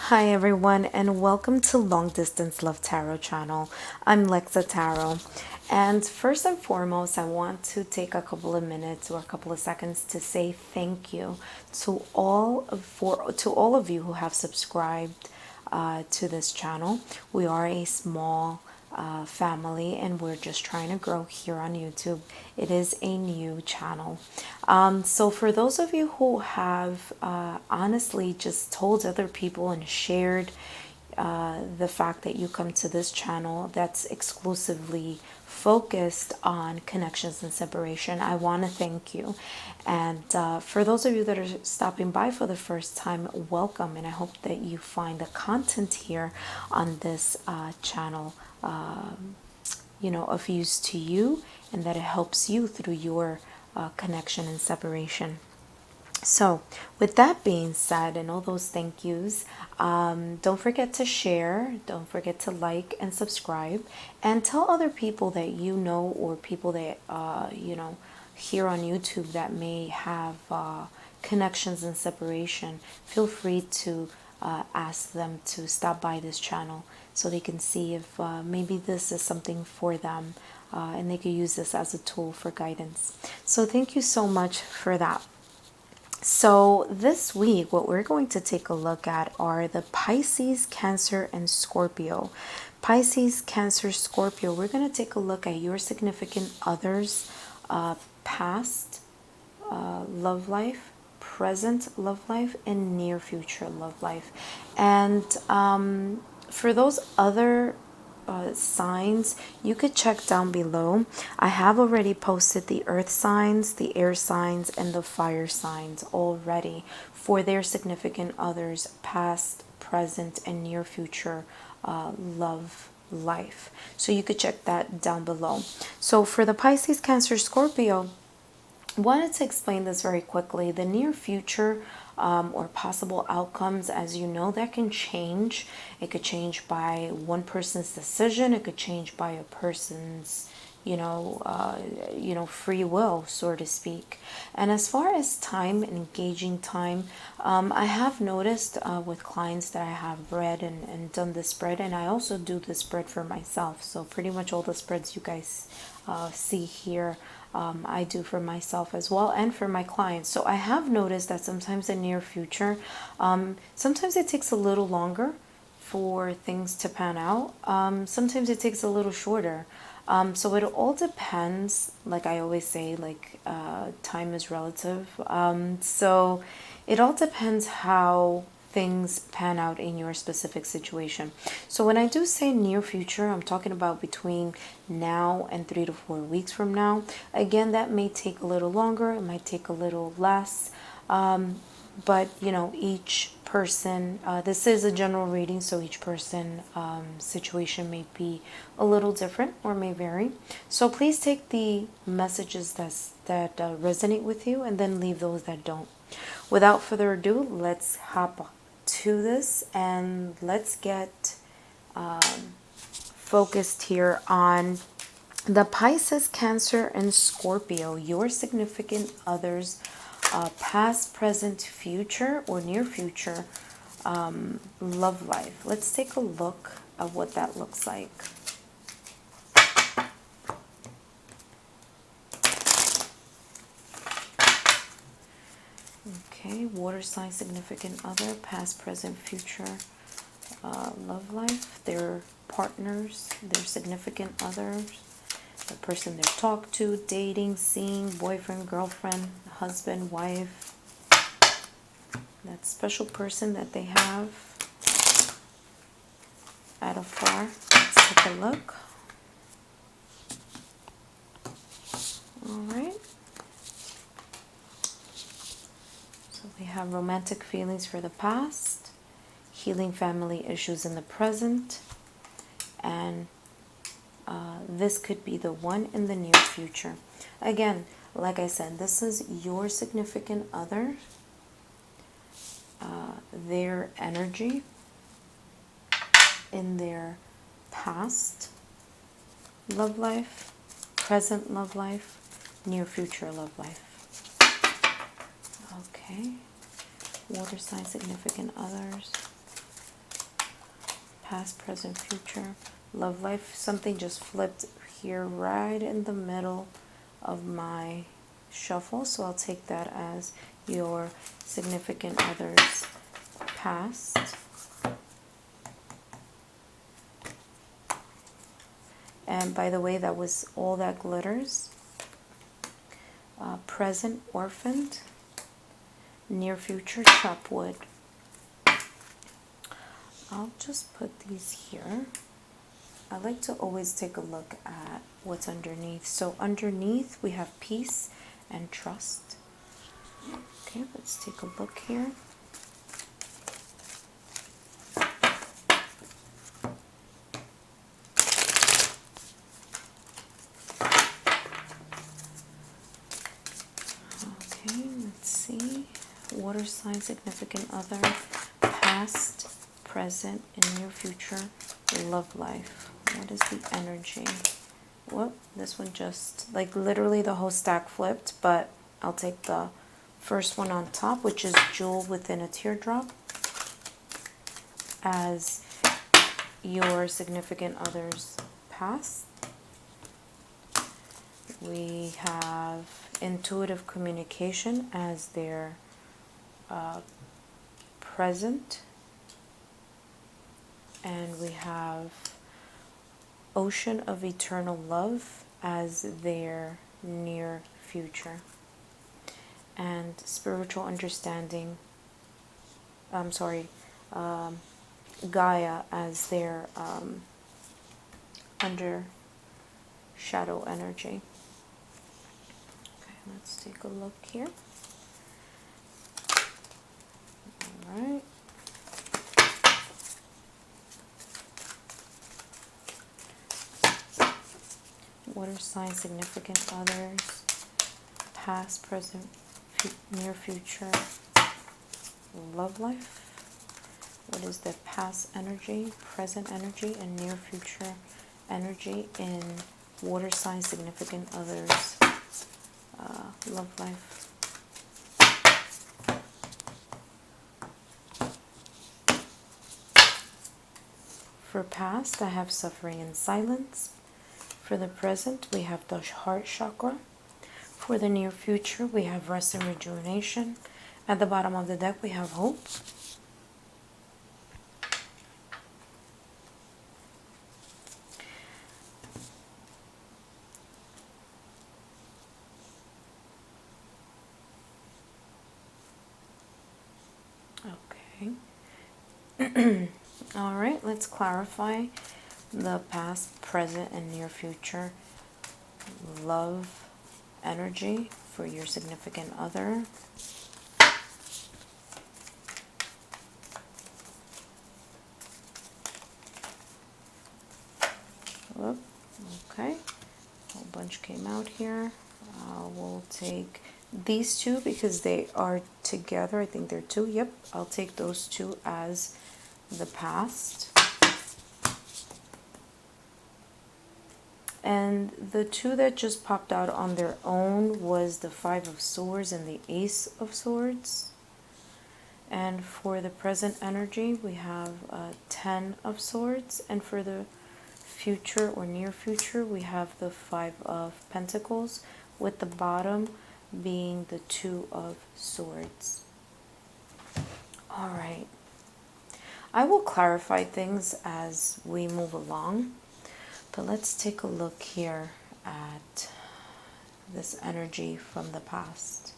Hi everyone, and welcome to Long Distance Love Tarot channel. I'm Lexa Tarot, and first and foremost I want to take a couple of minutes or a couple of seconds to say thank you to all of you who have subscribed to this channel. We are a small family, and we're just trying to grow here on YouTube. It is a new channel. So for those of you who have honestly just told other people and shared the fact that you come to this channel that's exclusively focused on connections and separation, I want to thank you. And for those of you that are stopping by for the first time, welcome, and I hope that you find the content here on this channel of use to you, and that it helps you through your connection and separation. So with that being said, and all those thank yous, don't forget to share, don't forget to like and subscribe, and tell other people that you know, or people that here on YouTube that may have connections and separation. Feel free to ask them to stop by this channel so they can see if maybe this is something for them, and they could use this as a tool for guidance. So thank you so much for that. So this week, what we're going to take a look at are the Pisces, Cancer, and Scorpio. Pisces, Cancer, Scorpio. We're going to take a look at your significant other's past love life, present love life, and near future love life. And for those other signs, you could check down below. I have already posted the earth signs, the air signs, and the fire signs already for their significant others, past, present, and near future love life. So you could check that down below. So for the Pisces, Cancer, Scorpio, wanted to explain this very quickly. The near future or possible outcomes, as you know, that can change. It could change by one person's decision. It could change by a person's free will, so to speak. And as far as time, engaging time, I have noticed with clients that I have read and done the spread, and I also do the spread for myself. So pretty much all the spreads you guys see here, I do for myself as well, and for my clients. So I have noticed that sometimes in near future, sometimes it takes a little longer for things to pan out. Sometimes it takes a little shorter. So it all depends. Like I always say, time is relative. So it all depends how things pan out in your specific situation. So when I do say near future, I'm talking about between now and 3 to 4 weeks from now. Again, that may take a little longer, it might take a little less, but each person, this is a general reading, so each person situation may be a little different or may vary. So please take the messages that resonate with you, and then leave those that don't. Without further ado, let's hop to this, and let's get focused here on the Pisces, Cancer, and Scorpio, your significant others, past, present, future, or near future love life. Let's take a look at what that looks like. Okay, water sign, significant other, past, present, future love life, their partners, their significant others, the person they talk to, dating, seeing, boyfriend, girlfriend, husband, wife, that special person that they have at afar. Let's take a look. All right. So we have romantic feelings for the past, healing family issues in the present, and this could be the one in the near future. Again, like I said, this is your significant other, their energy in their past love life, present love life, near future love life. Okay, water sign, significant others, past, present, future, love life. Something just flipped here right in the middle of my shuffle, so I'll take that as your significant other's past, and by the way, that was all that glitters. Present, orphaned, near future, chop wood. I'll just put these here. I like to always take a look at what's underneath. So underneath we have peace and trust. Okay, let's take a look here. Okay, let's see. Water sign, significant other, past, present, and near future, love life. What is the energy? Whoop, this one just, like literally the whole stack flipped, but I'll take the first one on top, which is jewel within a teardrop, as your significant other's past. We have intuitive communication as their present, and we have ocean of eternal love as their near future, and spiritual understanding, Gaia as their under shadow energy. Okay, let's take a look here. All right. Water sign, significant others, past, present, near future, love life. What is the past energy, present energy, and near future energy in water sign, significant others, love life? For past, I have suffering and silence. For the present, we have the heart chakra. For the near future, we have rest and rejuvenation. At the bottom of the deck, we have hope. Okay. All right, let's clarify the past, present, and near future love energy for your significant other. Whoop, okay, a whole bunch came out here. We'll take these two because they are together. I think they're two. Yep, I'll take those two as the past. And the two that just popped out on their own was the Five of Swords and the Ace of Swords. And for the present energy, we have 10 of Swords. And for the future or near future, we have the Five of Pentacles, with the bottom being the Two of Swords. All right. I will clarify things as we move along. But let's take a look here at this energy from the past.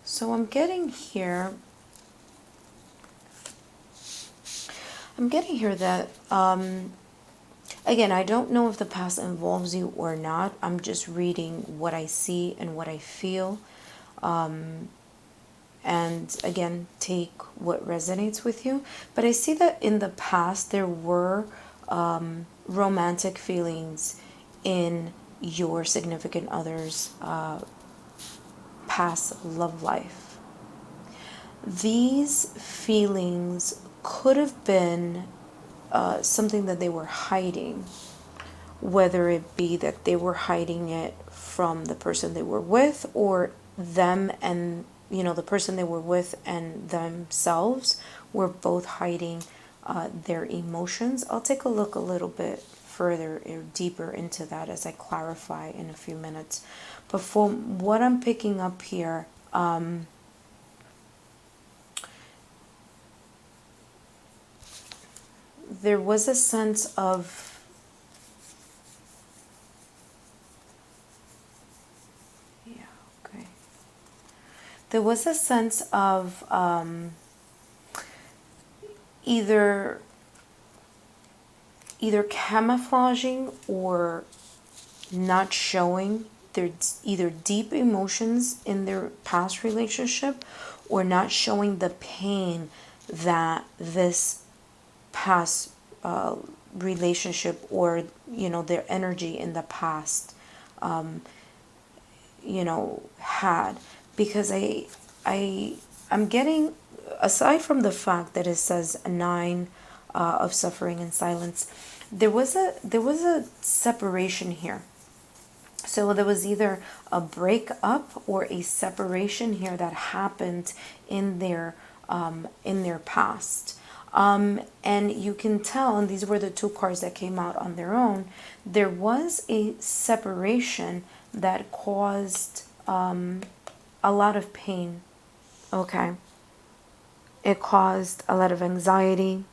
So I'm getting here that, again, I don't know if the past involves you or not. I'm just reading what I see and what I feel. And again, take what resonates with you. But I see that in the past there were romantic feelings in your significant other's past love life. These feelings could have been something that they were hiding, whether it be that they were hiding it from the person they were with, or them and the person they were with and themselves were both hiding their emotions. I'll take a look a little bit further or deeper into that as I clarify in a few minutes. But from what I'm picking up here, there was a sense of there was a sense of either camouflaging or not showing their either deep emotions in their past relationship, or not showing the pain that this past relationship, or their energy in the past had. Because I'm getting, aside from the fact that it says 9 of suffering and silence, there was a separation here. So there was either a breakup or a separation here that happened in their past. And you can tell, and these were the 2 cards that came out on their own, there was a separation that caused a lot of pain. Okay. It caused a lot of anxiety,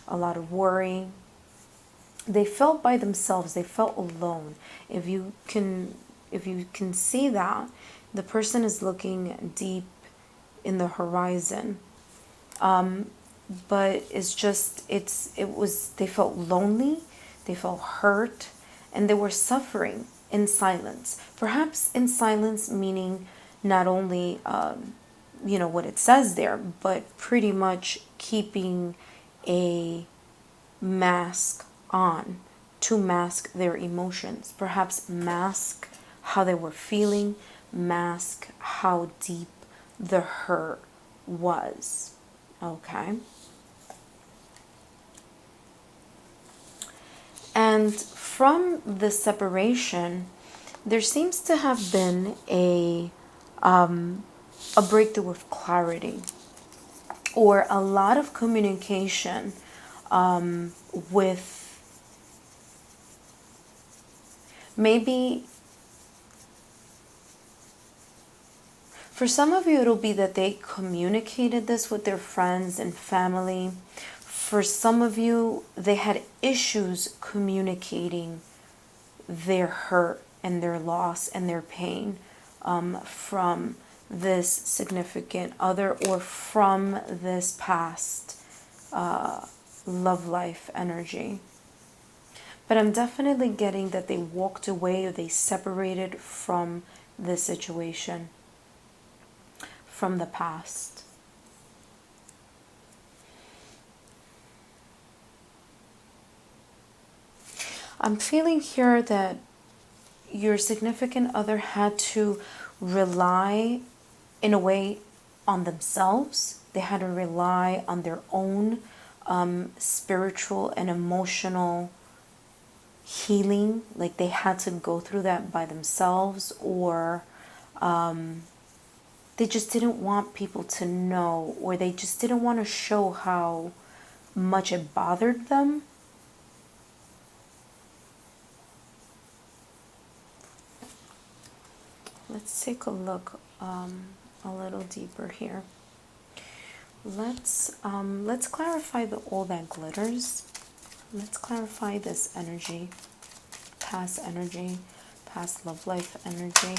a lot of worry. They felt by themselves, they felt alone. If you can see that, the person is looking deep in the horizon. But they felt lonely, they felt hurt, and they were suffering in silence. Perhaps in silence meaning not only what it says there, but pretty much keeping a mask on to mask their emotions. Perhaps mask how they were feeling, mask how deep the hurt was. Okay. And from the separation, there seems to have been a breakthrough of clarity, or a lot of communication with, maybe for some of you it'll be that they communicated this with their friends and family. For some of you, they had issues communicating their hurt and their loss and their pain from this significant other, or from this past love life energy. But I'm definitely getting that they walked away, or they separated from this situation, from the past. I'm feeling here that your significant other had to rely, in a way, on themselves. They had to rely on their own spiritual and emotional healing. Like they had to go through that by themselves, or they just didn't want people to know, or they just didn't want to show how much it bothered them. Let's take a look a little deeper here. Let's clarify all that glitters. Let's clarify this energy, past love life energy.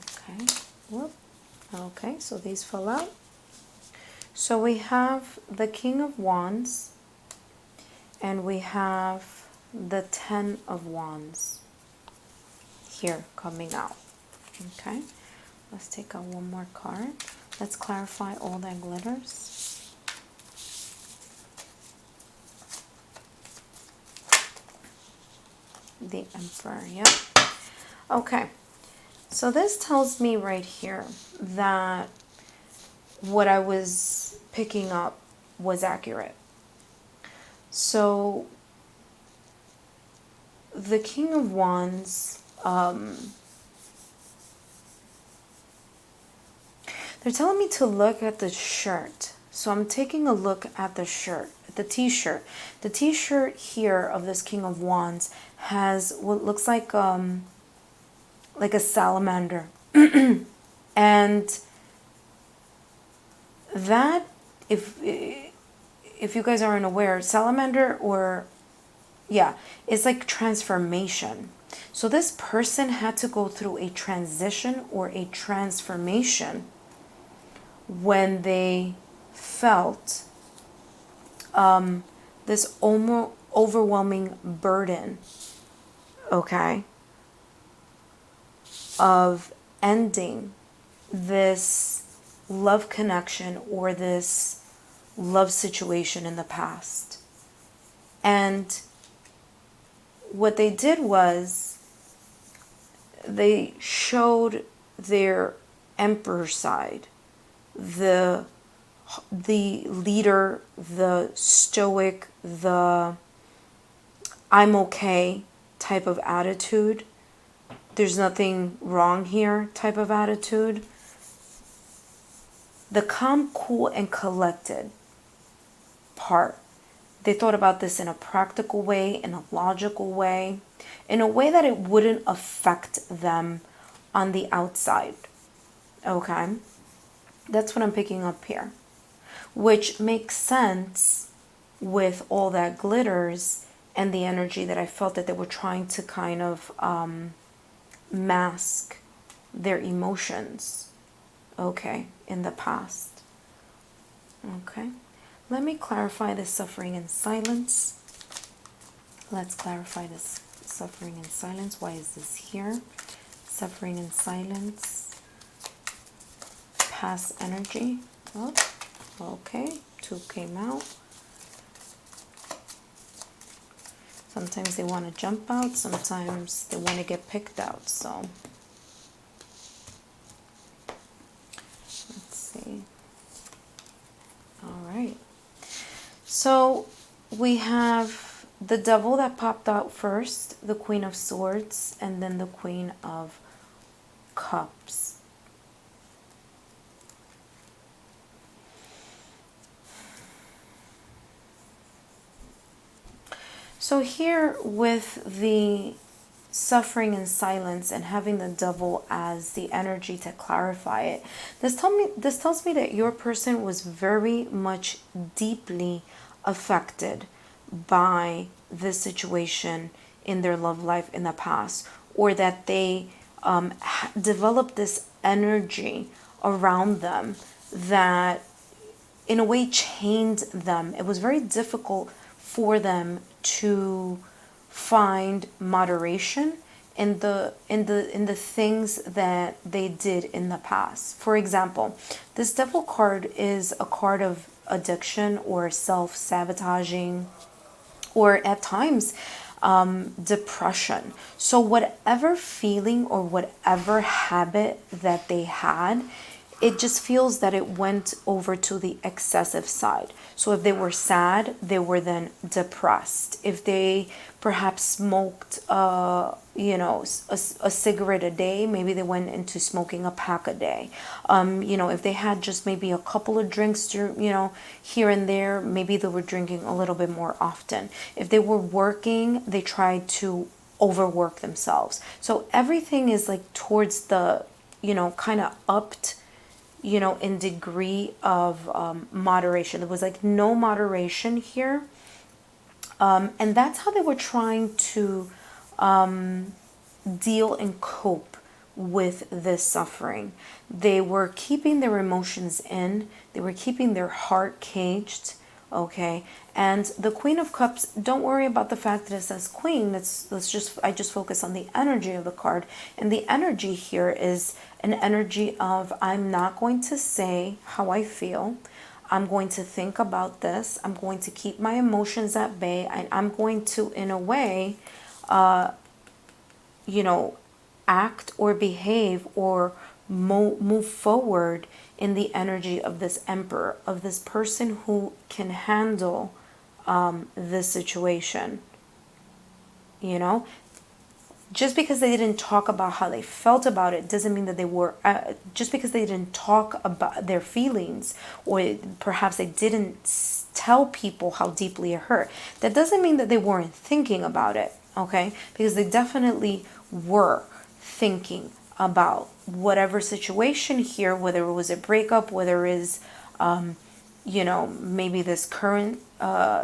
Okay. Whoop. Okay, so these fell out. So we have the King of Wands, and we have the 10 of Wands here coming out. Okay, let's take out one more card. Let's clarify all that glitters. The Emperor, yeah. Okay, so this tells me right here that what I was picking up was accurate. So the King of Wands, They're telling me to look at the shirt. So I'm taking a look at the shirt, the t-shirt. The t-shirt here of this King of Wands has what looks like a salamander. And that, if you guys aren't aware, salamander, or yeah, it's like transformation. So this person had to go through a transition or a transformation when they felt this overwhelming burden, okay, of ending this love connection or this love situation in the past. And what they did was they showed their emperor side, the leader, the stoic, the I'm okay type of attitude. There's nothing wrong here type of attitude. The calm, cool, and collected part. They thought about this in a practical way, in a logical way, in a way that it wouldn't affect them on the outside. Okay? That's what I'm picking up here. Which makes sense with all that glitters and the energy that I felt that they were trying to kind of mask their emotions, okay, in the past. Okay, let me clarify this suffering in silence. Let's clarify this suffering in silence. Why is this here? Suffering in silence, past energy. Oh, okay, 2 came out. Sometimes they want to jump out, sometimes they want to get picked out. So let's see. All right. So we have the Devil that popped out first, the Queen of Swords, and then the Queen of Cups. So here with the suffering in silence and having the Devil as the energy to clarify it, this tells me that your person was very much deeply affected by this situation in their love life in the past, or that they developed this energy around them that in a way chained them. It was very difficult for them to find moderation in the things that they did in the past. For example, this Devil card is a card of addiction or self-sabotaging, or at times depression. So whatever feeling or whatever habit that they had, it just feels that it went over to the excessive side. So if they were sad, they were then depressed. If they perhaps smoked, a cigarette a day, maybe they went into smoking a pack a day. If they had just maybe a couple of drinks, here and there, maybe they were drinking a little bit more often. If they were working, they tried to overwork themselves. So everything is like towards the, kind of upped, in degree of moderation. There was like no moderation here. And that's how they were trying to deal and cope with this suffering. They were keeping their emotions in. They were keeping their heart caged. Okay, and the Queen of Cups, don't worry about the fact that it says Queen. I just focus on the energy of the card. And the energy here is an energy of, I'm not going to say how I feel. I'm going to think about this. I'm going to keep my emotions at bay. I'm going to, in a way, act or behave or move forward in the energy of this Emperor, of this person who can handle this situation. just because they didn't talk about how they felt about it doesn't mean that they were, just because they didn't talk about their feelings, or perhaps they didn't tell people how deeply it hurt, that doesn't mean that they weren't thinking about it, okay? Because they definitely were thinking about whatever situation here, whether it was a breakup, whether it is, maybe this current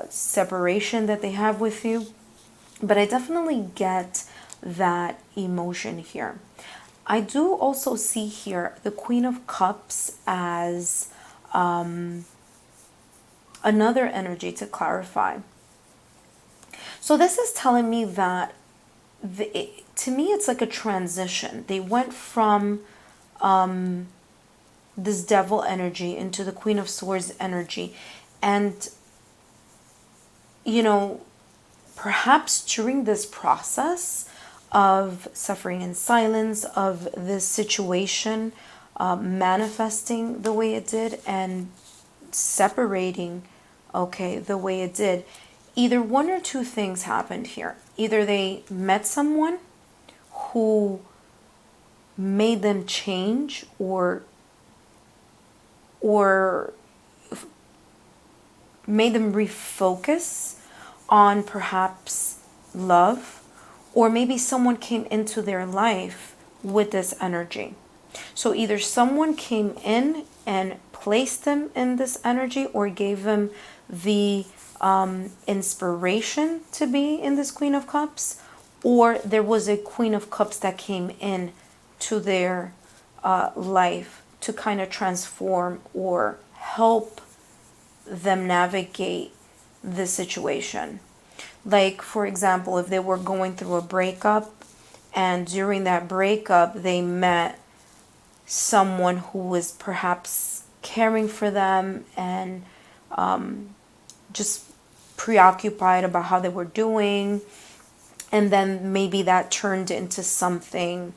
separation that they have with you. But I definitely get that emotion here. I do also see here the Queen of Cups as another energy to clarify. So this is telling me that to me it's like a transition. They went from this devil energy into the Queen of Swords energy, and perhaps during this process of suffering in silence, of this situation manifesting the way it did and separating, okay, the way it did, either one or two things happened here. Either they met someone who made them change, or made them refocus on perhaps love, or maybe someone came into their life with this energy. So either someone came in and placed them in this energy, or gave them the inspiration to be in this Queen of Cups, or there was a Queen of Cups that came in to their life to kind of transform or help them navigate the situation. Like, for example, if they were going through a breakup, and during that breakup they met someone who was perhaps caring for them and just preoccupied about how they were doing, and then maybe that turned into something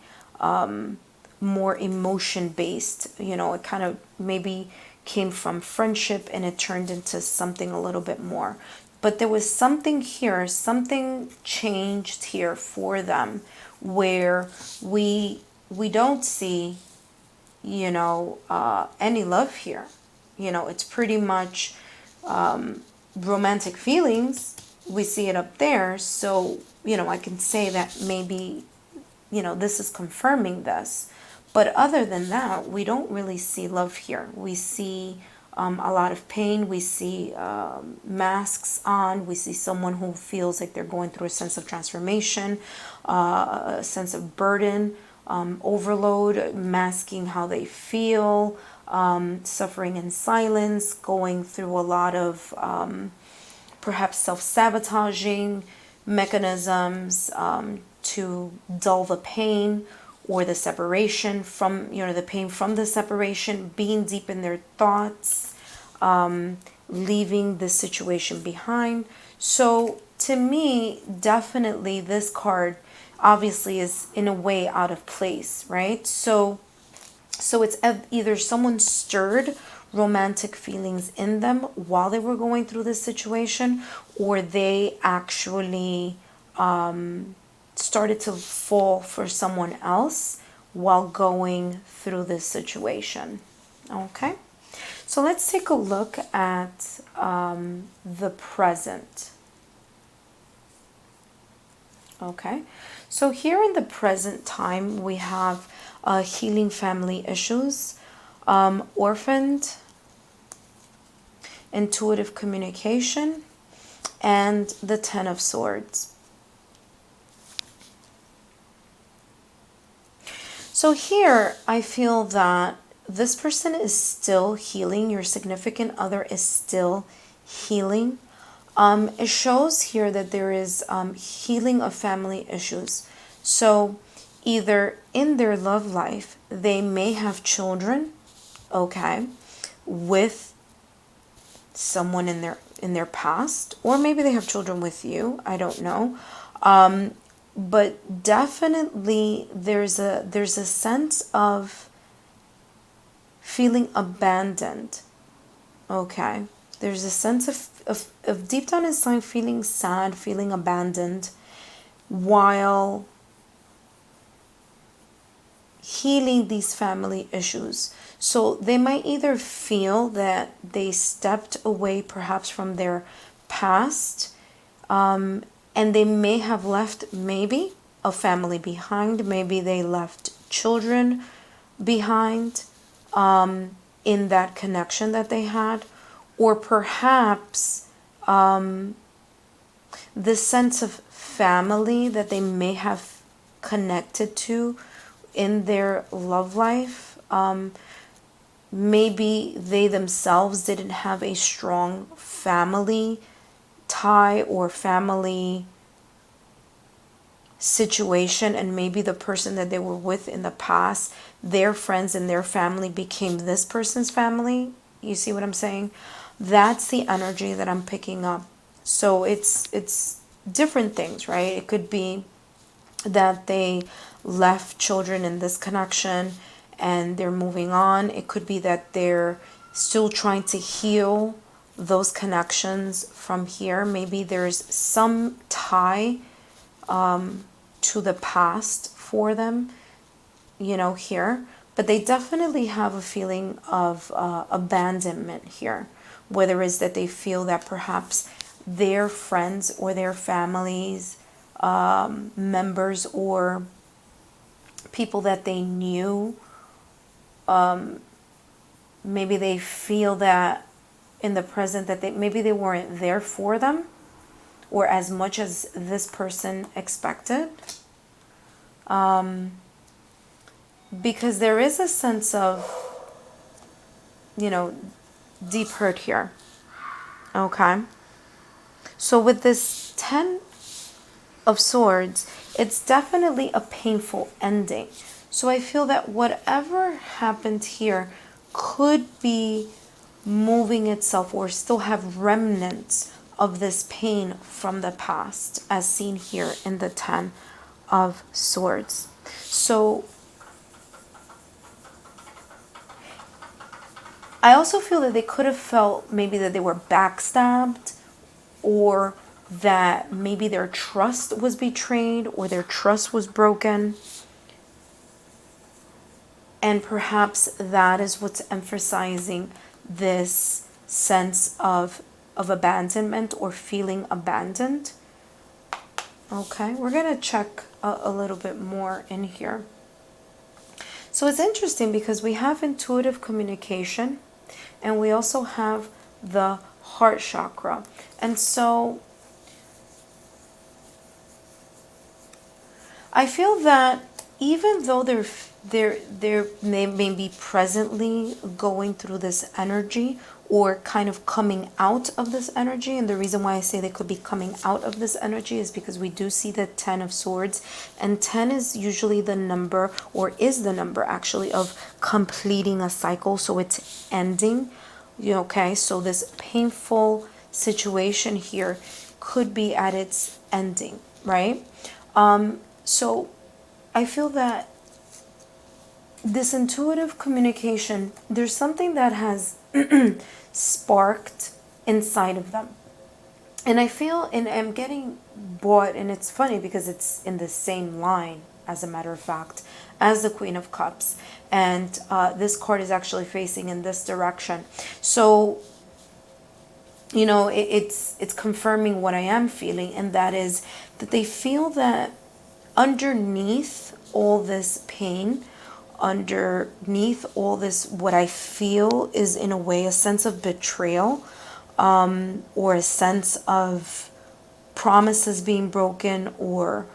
more emotion based. It kind of maybe came from friendship and it turned into something a little bit more. But there was something here, something changed here for them, where we don't see, any love here. It's pretty much romantic feelings. We see it up there. So, I can say that maybe, this is confirming this. But other than that, we don't really see love here. We see a lot of pain. We see masks on. We see someone who feels like they're going through a sense of transformation, a sense of burden, overload, masking how they feel, suffering in silence, going through a lot of perhaps self-sabotaging mechanisms to dull the pain, or the separation from, the pain from the separation, being deep in their thoughts, leaving the situation behind. So to me, definitely this card obviously is in a way out of place, right? So it's either someone stirred romantic feelings in them while they were going through this situation, or they actually started to fall for someone else while going through this situation. Okay, so let's take a look at the present. Okay, so here in the present time we have healing family issues, orphaned, intuitive communication, and the Ten of Swords. So here I feel that this person is still healing. Your significant other is still healing. It shows here that there is healing of family issues. So either in their love life, they may have children, okay, with someone in their past, or maybe they have children with you. I don't know. But definitely there's a sense of feeling abandoned. Okay. There's a sense of deep down inside feeling sad, feeling abandoned, while healing these family issues. So they might either feel that they stepped away perhaps from their past, and they may have left maybe a family behind. Maybe they left children behind in that connection that they had. Or perhaps this sense of family that they may have connected to in their love life, maybe they themselves didn't have a strong family tie or family situation, and maybe the person that they were with in the past, their friends and their family became this person's family. You see what I'm saying? That's the energy that I'm picking up. So it's different things, right? It could be that they left children in this connection and they're moving on. It could be that they're still trying to heal those connections from here. Maybe there's some tie to the past for them, here. But they definitely have a feeling of abandonment here. Whether it's that they feel that perhaps their friends or their families, members or people that they knew, maybe they feel that in the present that maybe they weren't there for them or as much as this person expected. Because there is a sense of, deep hurt here. Okay. So with this 10 of Swords, it's definitely a painful ending. So I feel that whatever happened here could be moving itself or still have remnants of this pain from the past, as seen here in the 10 of Swords. So I also feel that they could have felt maybe that they were backstabbed, or that maybe their trust was betrayed or their trust was broken. And perhaps that is what's emphasizing this sense of abandonment or feeling abandoned. Okay, we're going to check a little bit more in here. So it's interesting because we have intuitive communication and we also have the heart chakra. And so I feel that even though they may be presently going through this energy or kind of coming out of this energy, and the reason why I say they could be coming out of this energy is because we do see the 10 of Swords, and 10 is usually the number, or is the number actually, of completing a cycle. So it's ending. Okay, so this painful situation here could be at its ending, right? So I feel that this intuitive communication, there's something that has sparked inside of them. And I feel, and I'm getting bought, and it's funny because it's in the same line, as a matter of fact, as the Queen of Cups. And this card is actually facing in this direction. So, it's confirming what I am feeling, and that is that they feel that underneath all this pain, underneath all this, what I feel is in a way a sense of betrayal, or a sense of promises being broken, or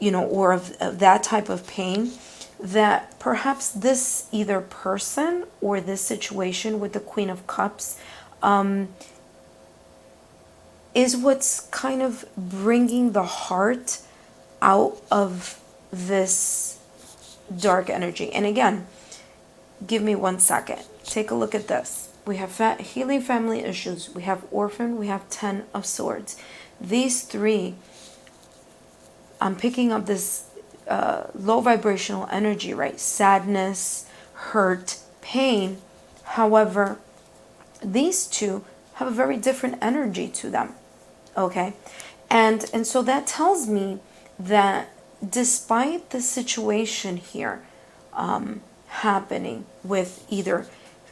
or of that type of pain, that perhaps this either person or this situation with the Queen of Cups is what's kind of bringing the heart out of this dark energy. And again, give me 1 second. Take a look at this. We have healing family issues. We have orphan. We have 10 of Swords. These three, I'm picking up this low vibrational energy, right? Sadness, hurt, pain. However, these two have a very different energy to them. Okay? And so that tells me that despite the situation here happening with either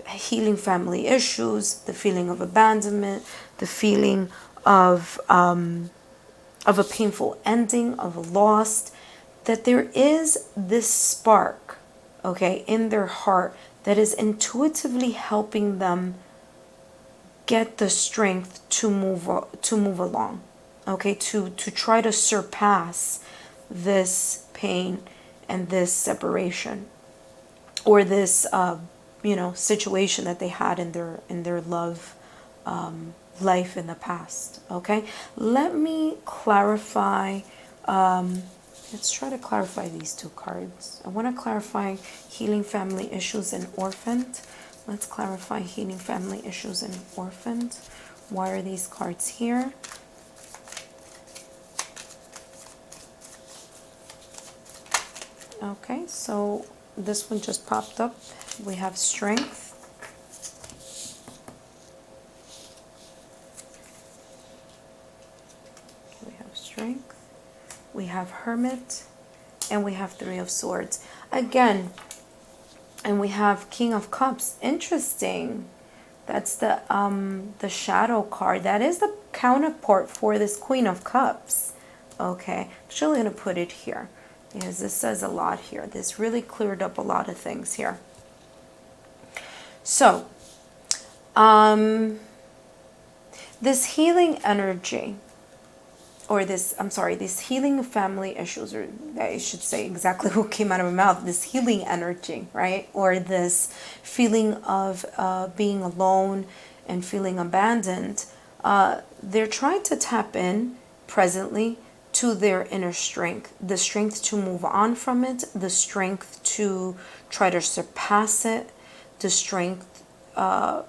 healing family issues, the feeling of abandonment, the feeling of a painful ending, of a loss, that there is this spark, okay, in their heart that is intuitively helping them get the strength to move along, okay, to try to surpass this pain and this separation, or this situation that they had in their love life in the past. Okay, let me clarify. Let's try to clarify these two cards. I want to clarify healing family issues and orphaned. Let's clarify healing family issues and orphaned. Why are these cards here? Okay, so this one just popped up. We have strength. We have strength. We have hermit. And we have three of swords. Again, and we have king of cups. Interesting. That's the shadow card. That is the counterpart for this queen of cups. Okay, I'm actually going to put it here, because this says a lot here. This really cleared up a lot of things here. So, this healing energy, or this healing family issues, or I should say exactly what came out of my mouth, this healing energy, right? Or this feeling of being alone and feeling abandoned, they're trying to tap in presently to their inner strength, the strength to move on from it, the strength to try to surpass it, the strength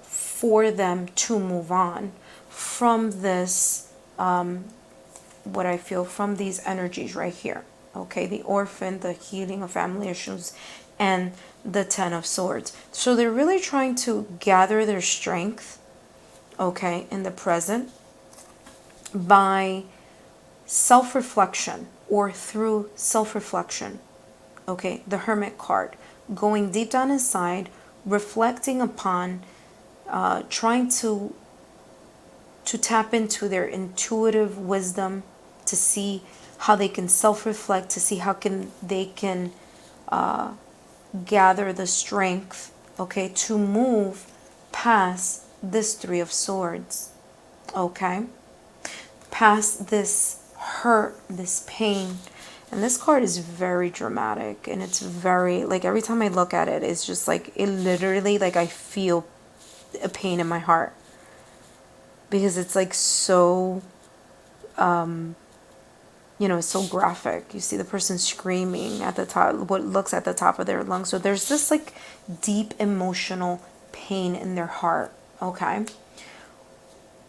for them to move on from this, what I feel from these energies right here. Okay, the orphan, the healing of family issues, and the Ten of Swords. So they're really trying to gather their strength, okay, in the present by self-reflection, or through self-reflection. Okay, the Hermit card, going deep down inside, reflecting upon, trying to tap into their intuitive wisdom, to see how they can self-reflect, to see how they can gather the strength, okay, to move past this Three of Swords, okay, past this hurt, this pain. And this card is very dramatic, and it's very, like, every time I look at it, it's just like, it literally, like, I feel a pain in my heart, because it's like so it's so graphic. You see the person screaming at the top, what looks at the top of their lungs. So there's this like deep emotional pain in their heart. Okay,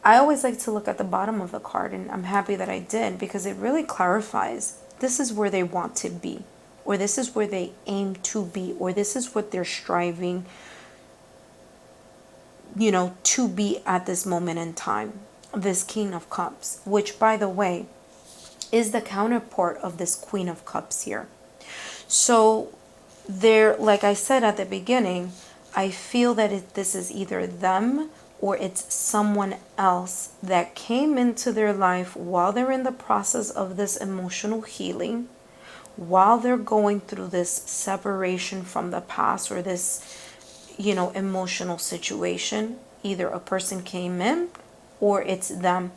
I always like to look at the bottom of the card, and I'm happy that I did, because it really clarifies this is where they want to be, or this is where they aim to be, or this is what they're striving to be at this moment in time. This King of Cups, which, by the way, is the counterpart of this Queen of Cups here. So there, like I said at the beginning, I feel that this is either them, or it's someone else that came into their life while they're in the process of this emotional healing, while they're going through this separation from the past, or this emotional situation. Either a person came in, or it's them.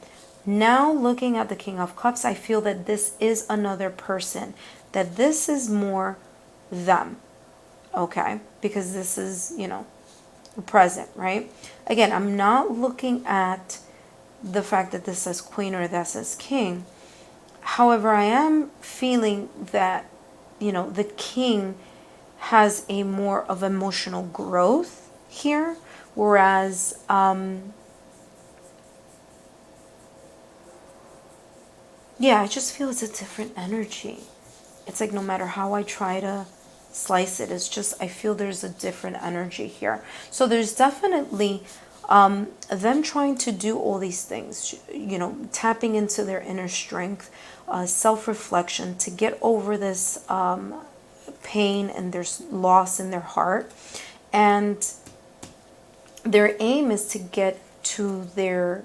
Now, looking at the King of Cups, I feel that this is another person, that this is more them, okay, because this is present, right? Again, I'm not looking at the fact that this says Queen or that says King. However, I am feeling that the King has a more of emotional growth here, whereas I just feel it's a different energy. It's like no matter how I try to slice it, it's just, I feel there's a different energy here. So there's definitely them trying to do all these things, you know, tapping into their inner strength, self-reflection to get over this pain and there's loss in their heart. And their aim is to get to their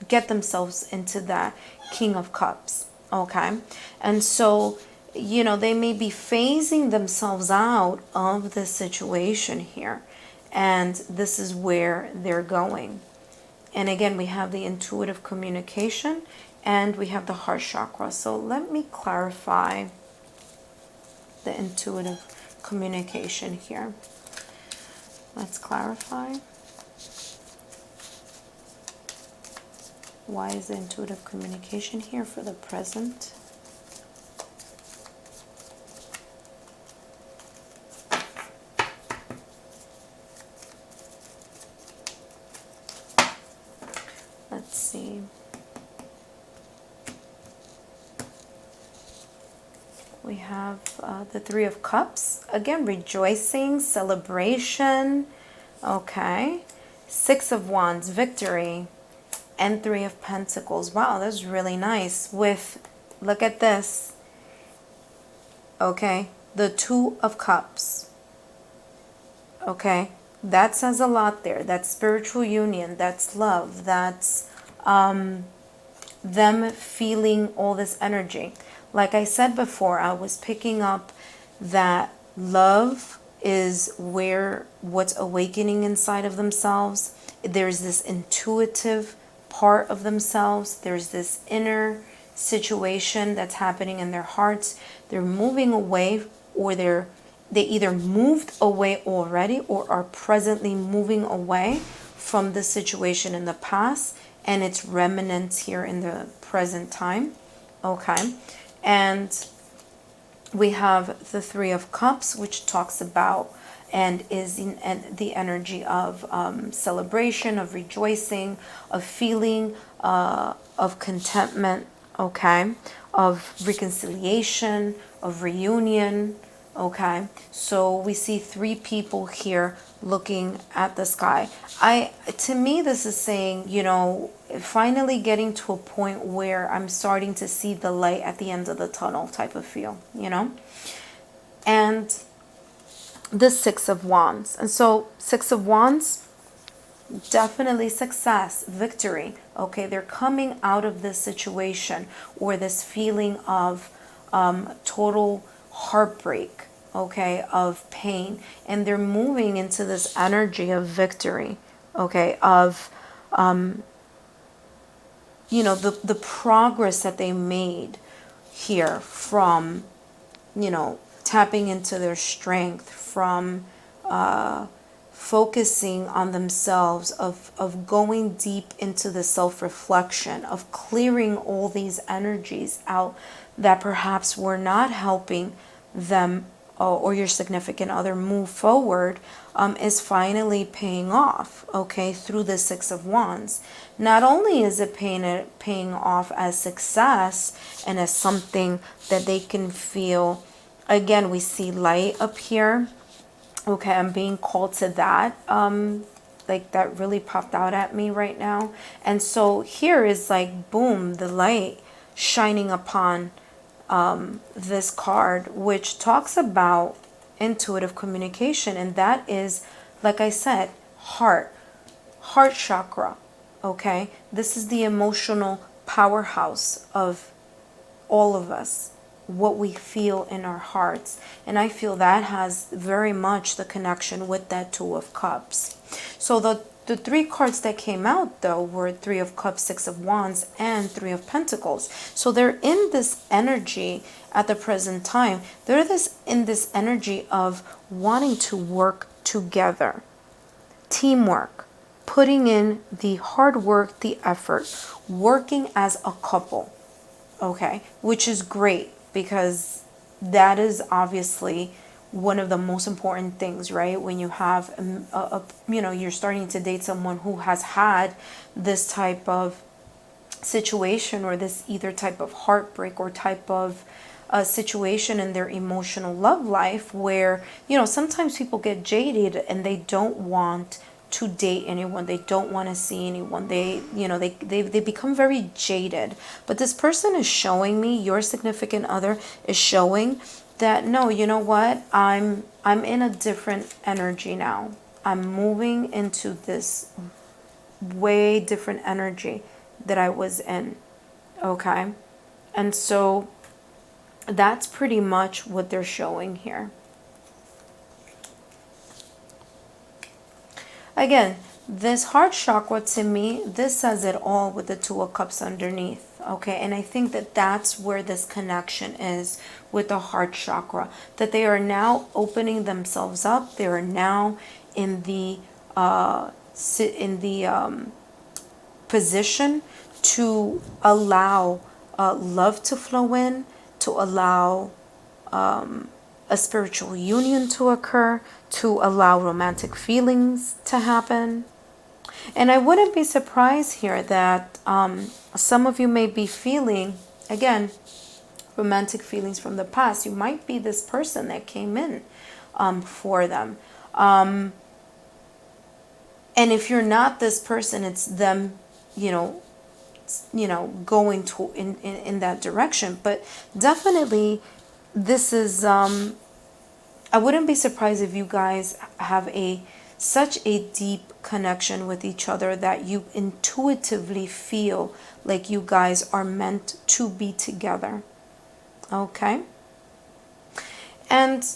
get themselves into that King of Cups. Okay. And so, you know, they may be phasing themselves out of this situation here, and this is where they're going. And again, we have the intuitive communication and we have the heart chakra. So let me clarify the intuitive communication here. Let's clarify. Why is the intuitive communication here for the present? Let's see. We have the Three of Cups. Again, rejoicing, celebration. Okay. Six of Wands, victory. And Three of Pentacles. Wow, that's really nice. With, look at this. Okay. The Two of Cups. Okay. That says a lot there. That's spiritual union. That's love. That's them feeling all this energy. Like I said before, I was picking up that love is where what's awakening inside of themselves. There's this intuitive part of themselves. There's this inner situation that's happening in their hearts. They're moving away, or they either moved away already or are presently moving away from the situation in the past, and its remnants here in the present time. Okay. And we have the Three of Cups, which talks about and is in the energy of celebration, of rejoicing, of feeling, of contentment, okay, of reconciliation, of reunion, okay. So we see three people here looking at the sky. To me, this is saying, you know, finally getting to a point where I'm starting to see the light at the end of the tunnel type of feel, you know. And the Six of Wands. And so Six of Wands, definitely success, victory. Okay, they're coming out of this situation or this feeling of total heartbreak, okay, of pain, and they're moving into this energy of victory, okay, of you know, the progress that they made here from, you know, tapping into their strength, from focusing on themselves, of going deep into the self-reflection, of clearing all these energies out that perhaps were not helping them or your significant other move forward, is finally paying off, okay, through the Six of Wands. Not only is it paying off as success and as something that they can feel. Again, we see light up here. Okay, I'm being called to that. Like that really popped out at me right now. And so here is like, boom, the light shining upon this card, which talks about intuitive communication. And that is, like I said, heart chakra. Okay, this is the emotional powerhouse of all of us, what we feel in our hearts. And I feel that has very much the connection with that Two of Cups. So the three cards that came out though were Three of Cups, Six of Wands, and Three of Pentacles. So they're in this energy at the present time. They're in this energy of wanting to work together, teamwork, putting in the hard work, the effort, working as a couple, okay, which is great, because that is obviously one of the most important things, right? When you have, you know, you're starting to date someone who has had this type of situation, or this either type of heartbreak or type of situation in their emotional love life, where, you know, sometimes people get jaded and they don't want to date anyone. They don't want to see anyone. They become very jaded. But this person is showing me, your significant other is showing that, no, you know what? I'm in a different energy now. I'm moving into this way different energy that I was in. Okay? And so that's pretty much what they're showing here. Again, this heart chakra, to me, this says it all with the Two of Cups underneath. Okay, and I think that that's where this connection is with the heart chakra, that they are now opening themselves up. They are now in the position to allow love to flow in, to allow a spiritual union to occur, to allow romantic feelings to happen. And I wouldn't be surprised here that some of you may be feeling, again, romantic feelings from the past. You might be this person that came in for them. And if you're not this person, it's them, going to in that direction. But definitely, this is I wouldn't be surprised if you guys have such a deep connection with each other that you intuitively feel like you guys are meant to be together. Okay? And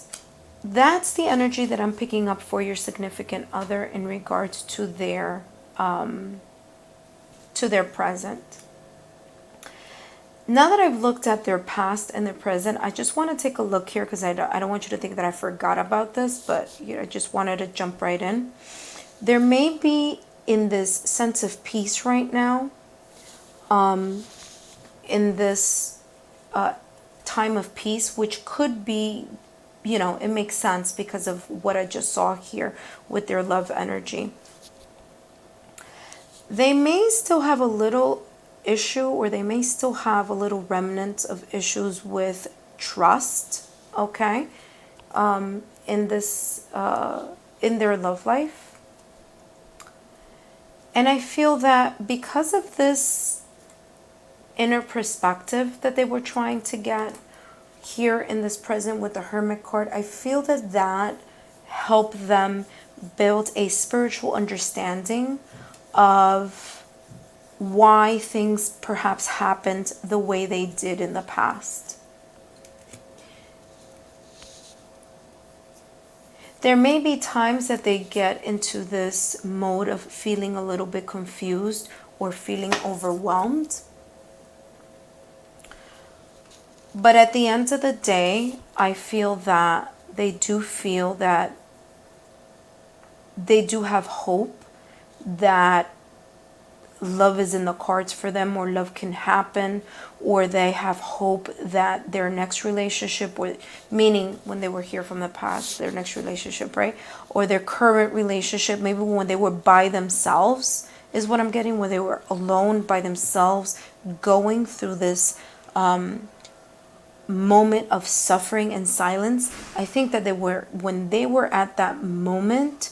that's the energy that I'm picking up for your significant other in regards to their present. Now that I've looked at their past and their present, I just want to take a look here because I don't want you to think that I forgot about this, but I just wanted to jump right in. There may be in this sense of peace right now, in this time of peace, which could be, it makes sense because of what I just saw here with their love energy. They may still have a little issue, or they may still have a little remnants of issues with trust, okay, in their love life. And I feel that because of this inner perspective that they were trying to get here in this present with the Hermit card, I feel that helped them build a spiritual understanding of why things perhaps happened the way they did in the past. There may be times that they get into this mode of feeling a little bit confused or feeling overwhelmed. But at the end of the day, I feel that they do have hope that love is in the cards for them, or love can happen, or they have hope that their next relationship, meaning when they were here from the past, their next relationship, right? Or their current relationship, maybe when they were by themselves, is what I'm getting, when they were alone by themselves, going through this moment of suffering and silence. I think that when they were at that moment,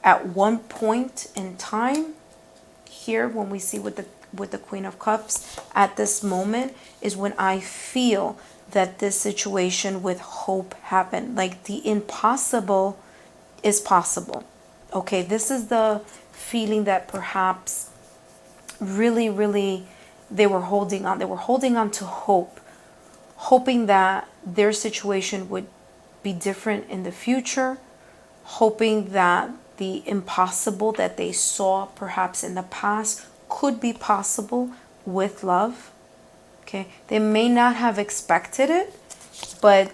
at one point in time, here when we see with the Queen of Cups, at this moment is when I feel that this situation with hope happened. Like the impossible is possible. Okay, this is the feeling that perhaps really, really they were holding on. They were holding on to hope, hoping that their situation would be different in the future, hoping that the impossible that they saw perhaps in the past could be possible with love. Okay, they may not have expected it, but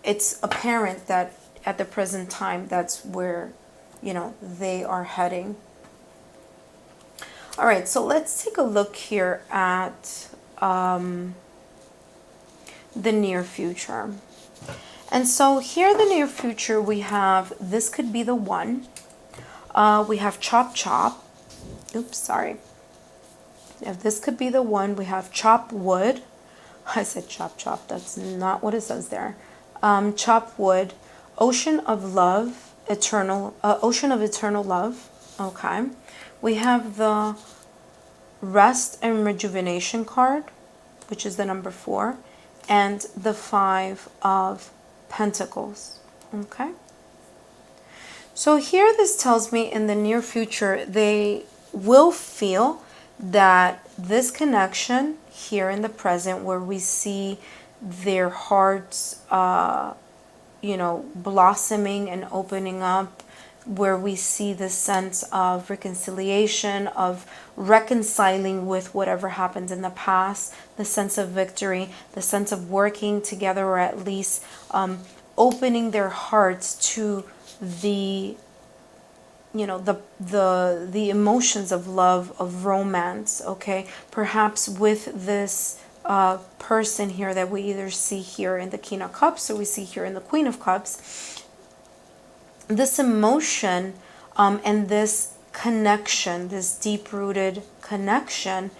it's apparent that at the present time that's where they are heading. All right, so let's take a look here at the near future. And so here in the near future, we have, this could be the one. We have chop chop. Oops, sorry. If this could be the one, we have chop wood. I said chop chop. That's not what it says there. Chop wood. Ocean of love, ocean of eternal love. Okay. We have the rest and rejuvenation card, which is the number 4, and the 5 of Pentacles. Okay. So here this tells me in the near future, they will feel that this connection here in the present, where we see their hearts, blossoming and opening up, where we see the sense of reconciliation, of reconciling with whatever happened in the past, the sense of victory, the sense of working together, or at least opening their hearts to the the emotions of love, of romance. Okay, perhaps with this person here that we either see here in the King of Cups or we see here in the Queen of Cups, this emotion and this connection, this deep-rooted connection,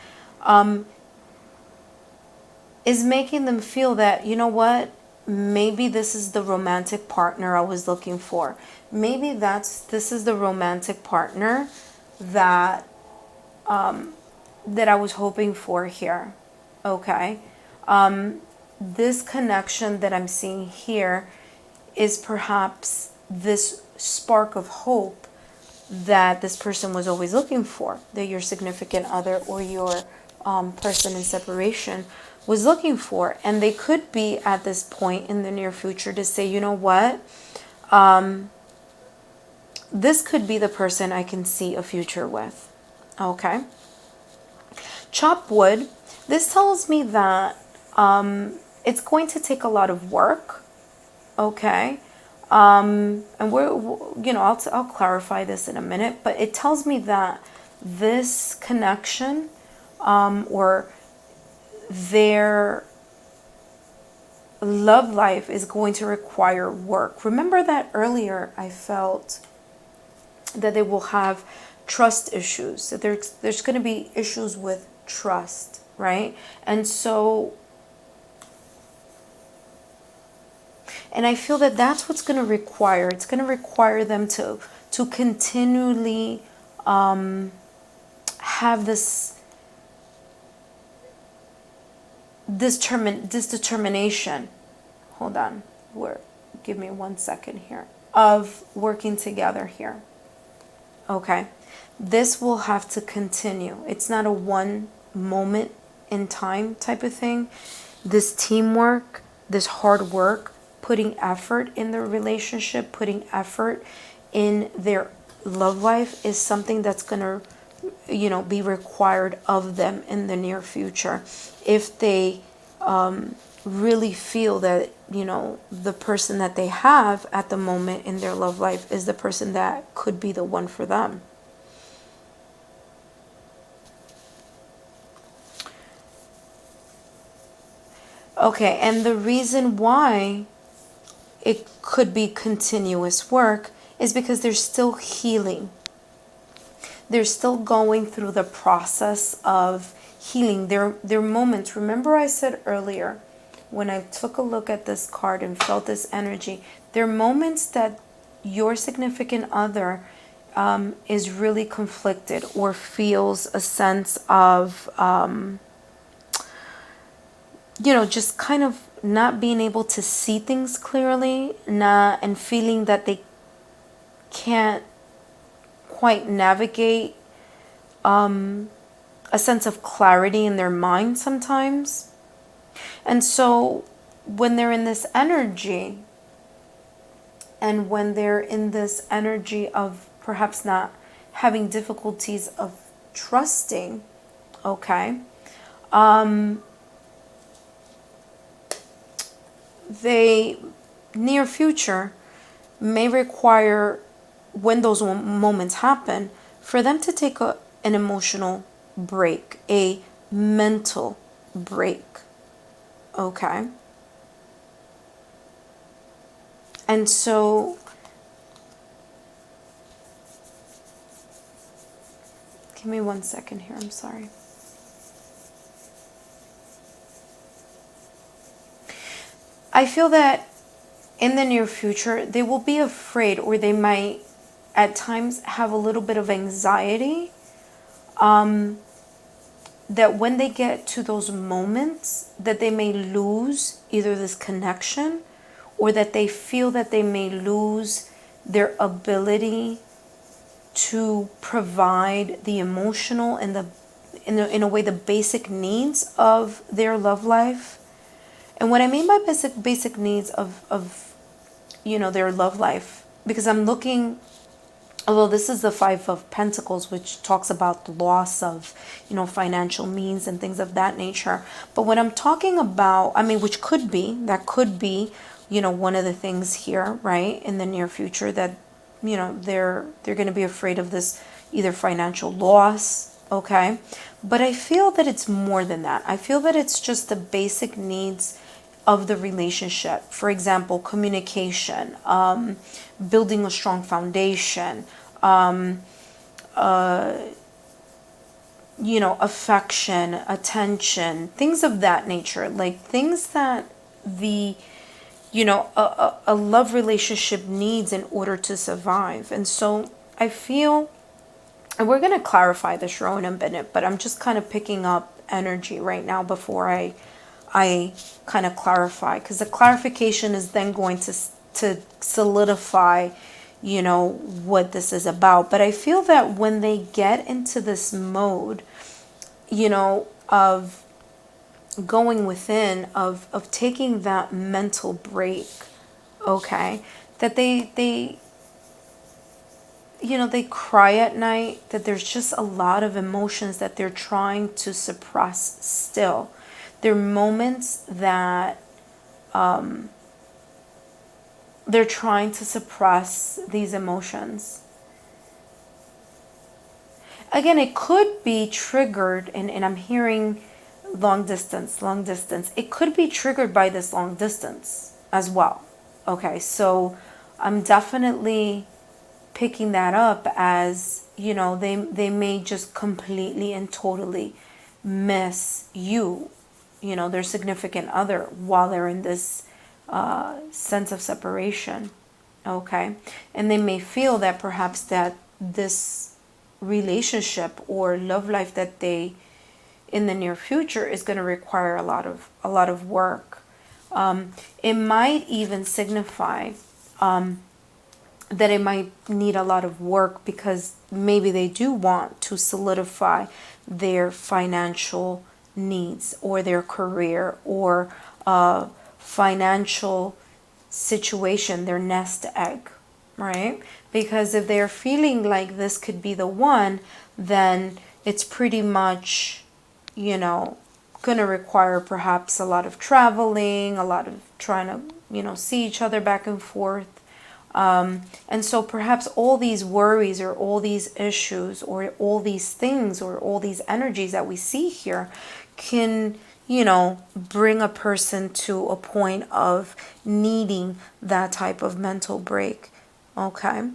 is making them feel that, you know what, maybe this is the romantic partner I was looking for. Maybe this is the romantic partner that that I was hoping for here. Okay. This connection that I'm seeing here is perhaps this spark of hope that this person was always looking for, that your significant other or your person in separation was looking for. And they could be at this point in the near future to say, you know what, this could be the person I can see a future with. Okay. Chop wood. This tells me that it's going to take a lot of work. Okay. And I'll clarify this in a minute, but it tells me that this connection or their love life is going to require work. Remember that earlier I felt that they will have trust issues, that there's going to be issues with trust, right? And I feel that that's what's going to require. It's going to require them to continually have this determination. Hold on. Give me 1 second here. Of working together here. Okay. This will have to continue. It's not a one moment in time type of thing. This teamwork, this hard work, putting effort in their relationship, putting effort in their love life is something that's going to, be required of them in the near future. If they really feel that, the person that they have at the moment in their love life is the person that could be the one for them. Okay, and the reason why it could be continuous work is because they're still healing. They're still going through the process of healing. Their moments. Remember I said earlier, when I took a look at this card and felt this energy, there are moments that your significant other is really conflicted or feels a sense of, just kind of not being able to see things clearly, and feeling that they can't quite navigate a sense of clarity in their mind sometimes. And so when they're in this energy, and when they're in this energy of perhaps not having difficulties of trusting, okay, they near future may require, when those moments happen, for them to take an emotional break, a mental break. Okay. And so give me 1 second here, I'm sorry. I feel that in the near future, they will be afraid, or they might at times have a little bit of anxiety, that when they get to those moments that they may lose either this connection, or that they feel that they may lose their ability to provide the emotional and in a way the basic needs of their love life. And what I mean by basic needs of their love life, because I'm looking, although this is the Five of Pentacles, which talks about the loss of, financial means and things of that nature. But what I'm talking about, I mean, that could be, one of the things here, right, in the near future, that, they're going to be afraid of this either financial loss, okay? But I feel that it's more than that. I feel that it's just the basic needs of the relationship. For example, communication, building a strong foundation, affection, attention, things of that nature, like things that a love relationship needs in order to survive. And so I feel, and we're going to clarify this, Sharon, in a minute, but I'm just kind of picking up energy right now before I kind of clarify, because the clarification is then going to solidify, what this is about. But I feel that when they get into this mode, of going within, of taking that mental break, okay, that they cry at night, that there's just a lot of emotions that they're trying to suppress still. There are moments that they're trying to suppress these emotions. Again, it could be triggered, and I'm hearing long distance. It could be triggered by this long distance as well. Okay, so I'm definitely picking that up as, they may just completely and totally miss you, their significant other, while they're in this sense of separation. Okay, and they may feel that perhaps that this relationship or love life that they in the near future is going to require a lot of work. It might even signify that it might need a lot of work, because maybe they do want to solidify their financial needs, or their career, or financial situation, their nest egg, right? Because if they're feeling like this could be the one, then it's pretty much, going to require perhaps a lot of traveling, a lot of trying to, see each other back and forth. And so perhaps all these worries, or all these issues, or all these things, or all these energies that we see here can, bring a person to a point of needing that type of mental break. Okay.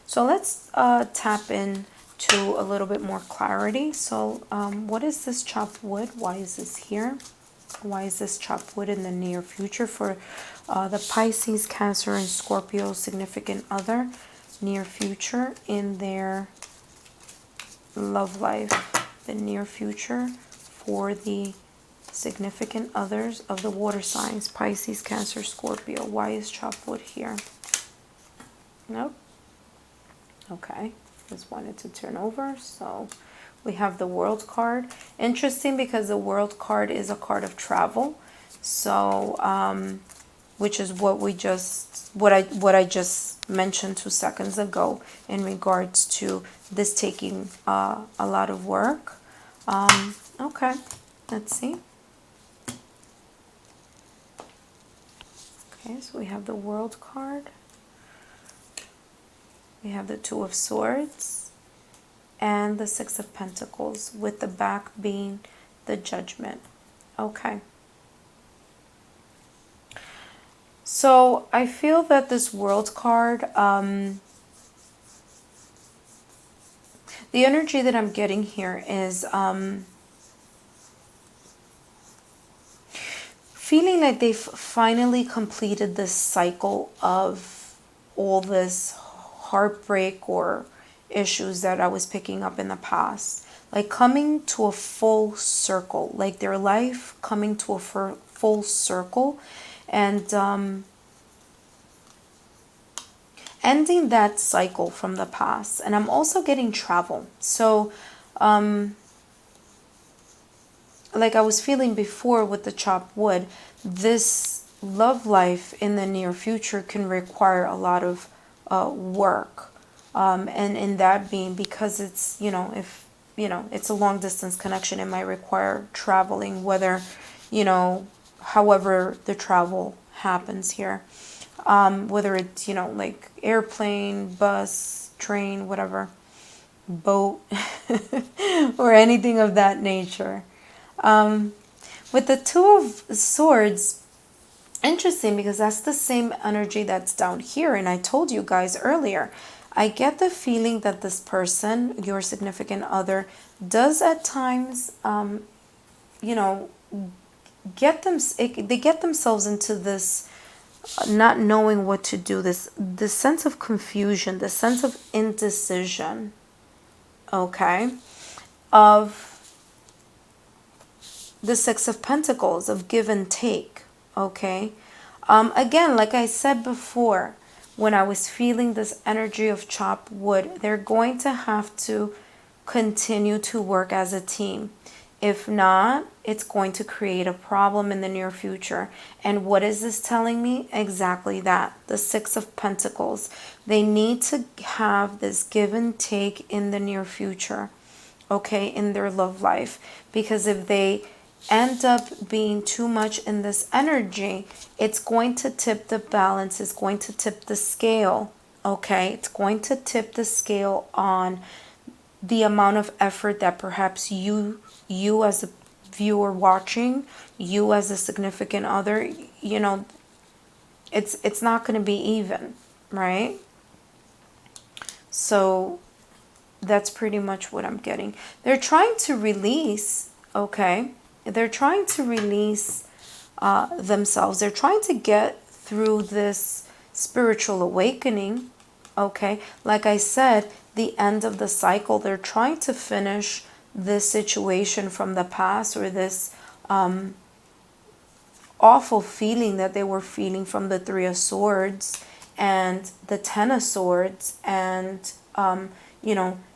So let's tap in to a little bit more clarity. So what is this chopped wood? Why is this here? Why is this chopped wood in the near future for the Pisces, Cancer, and Scorpio significant other? Near future in their love life. The near future for the significant others of the water signs, Pisces, Cancer, Scorpio. Why is chopped wood here? Nope. Okay, just wanted to turn over. So we have the World card. Interesting, because the World card is a card of travel. So which is what I just mentioned 2 seconds ago in regards to this taking a lot of work. Okay, let's see. Okay, so we have the World card. We have the Two of Swords and the Six of Pentacles, with the back being the Judgment. Okay. So I feel that this World card, the energy that I'm getting here is feeling like they've finally completed this cycle of all this heartbreak or issues that I was picking up in the past. Like coming to a full circle, like their life coming to a full circle, and ending that cycle from the past. And I'm also getting travel. So like I was feeling before with the chopped wood, this love life in the near future can require a lot of work. And in that being, because it's, if, it's a long distance connection, it might require traveling, whether, however the travel happens here. Whether it's, like airplane, bus, train, whatever, boat, or anything of that nature. With the Two of Swords, interesting, because that's the same energy that's down here. And I told you guys earlier, I get the feeling that this person, your significant other, does at times, they get themselves into this not knowing what to do, this sense of confusion, this sense of indecision, okay, of the Six of Pentacles, of give and take, okay. Again, like I said before, when I was feeling this energy of chopped wood, they're going to have to continue to work as a team. If not, it's going to create a problem in the near future. And what is this telling me? Exactly that. The Six of Pentacles. They need to have this give and take in the near future, okay, in their love life. Because if they end up being too much in this energy, it's going to tip the balance, it's going to tip the scale, okay? It's going to tip the scale on the amount of effort that perhaps you as a viewer watching, you as a significant other, it's not going to be even, right? So that's pretty much what I'm getting. They're trying to release, okay? They're trying to release themselves. They're trying to get through this spiritual awakening, okay? Like I said, the end of the cycle. They're trying to finish this situation from the past, or this awful feeling that they were feeling from the Three of Swords and the Ten of Swords, and,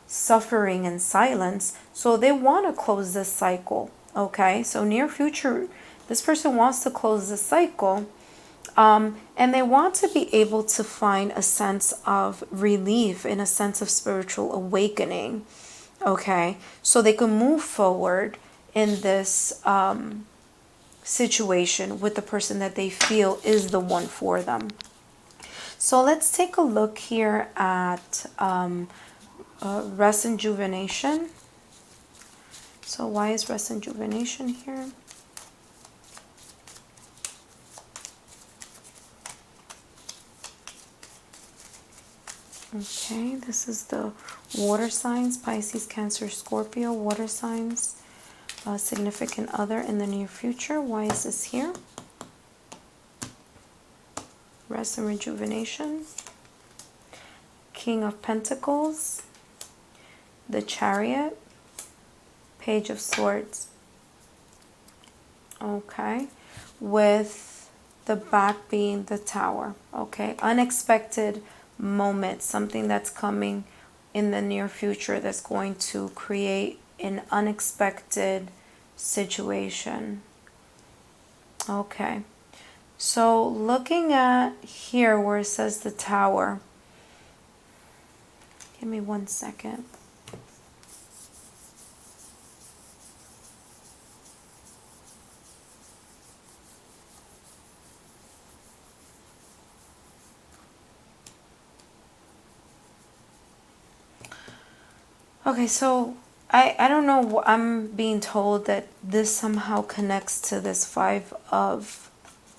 suffering and silence. So they want to close this cycle. Okay, so near future, this person wants to close the cycle, and they want to be able to find a sense of relief, in a sense of spiritual awakening, okay, so they can move forward in this situation with the person that they feel is the one for them. So let's take a look here at rest and rejuvenation. So why is rest and rejuvenation here? Okay, this is the water signs, Pisces, Cancer, Scorpio, water signs, significant other in the near future. Why is this here? Rest and rejuvenation. King of Pentacles, the Chariot, Page of Swords. Okay, with the back being the Tower. Okay, unexpected moment, something that's coming in the near future that's going to create an unexpected situation. Okay, so looking at here where it says the Tower, give me 1 second. Okay, so I don't know, I'm being told that this somehow connects to this Five of